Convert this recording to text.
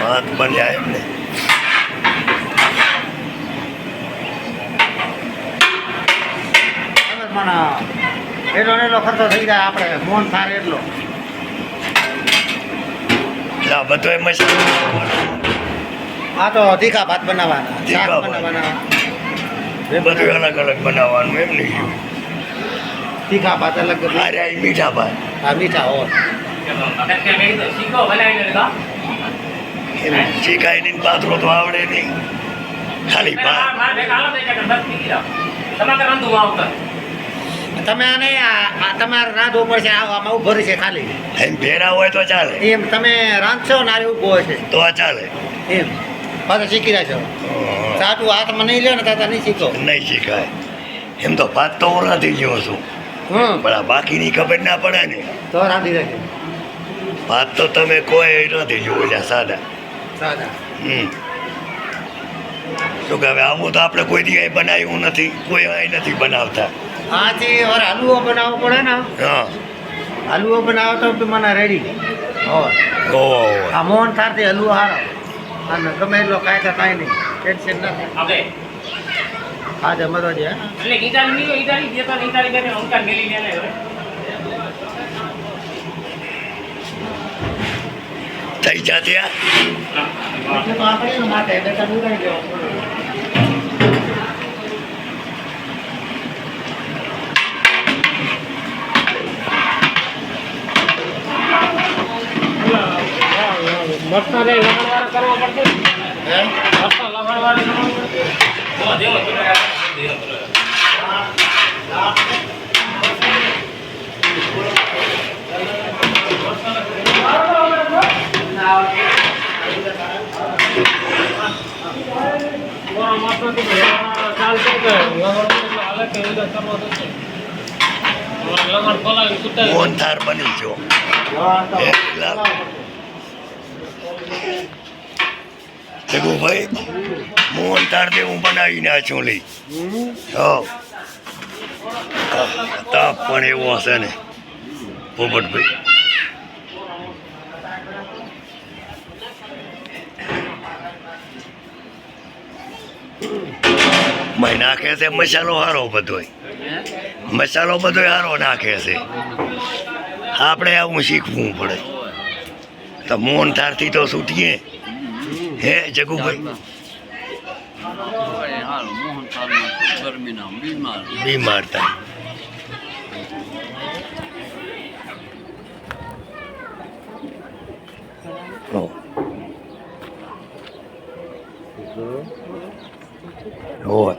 હાથ બન્યા એમને એટલો ને એટલો ખર્ચો થઈ જાય આપણે મોહન થાર એટલો બધો મસાલો આ તો તીખા ભાત બનાવવાના શાક તીખા ભાત. બનાવવાના બધું અલગ અલગ બનાવવાનું એમ નહીં તીખા ભાત અલગ અરે આ મીઠા ભાત આ મીઠા હોય શીખાય નહીં પાત્રો તો આવડે નહીં ખાલી ભાત તમે આને તમારે રાંધવું પડશે આમાં ઉભો છે ખાલી એમ ભેરા હોય તો ચાલે એમ તમે રાંધશો ને આરે ઉભો હશે તો ચાલે એમ પાછા શીખી રહ્યા છો સાચું હાથમાં નહીં લે ને તાતા નહીં શીખો નહીં શીખાય એમ તો ભાત તો હું રાંધી ગયો છું પણ આ બાકીની ખબર ના પડે ને તો રાંધી રાખજો ભાત તો તમે કોઈ નથી જોવો એટલે સાદા સાદા શું કે હવે આવું તો આપણે કોઈ દી બનાવ્યું નથી કોઈ અહીં નથી બનાવતા આથી ઓર હલવો બનાવવો પડે ને હા હલવો બનાવો તો બી મને રેડી હોય ઓહો આ મોહન થારથી હલવો હારો અને ગમે એટલો કાંઈ તો કાંઈ નહીં ટેન્શન નથી હા જમતો છે થઈ જા ત્યાં એટલે તો આપણે માટે બેટા ઉડાઈ દેવો મરતા રે લગણવાળા કરવો પડશે હે મરતા લગણવાળા કરવો પડશે મોહન થાર બની ગયો ભાઈ મોહન થાર દે હું બનાવીને આ છું લઈ તાપ પણ એવો હશે ને પોપટભાઈ નાખે છે મસાલો સારો બધો મસાલો બધો સારો નાખે છે આપણે આવું શીખવું પડે તો મોહન થારથી તો છૂટીએ હે જગુભાઈ બીમાર થાય હોય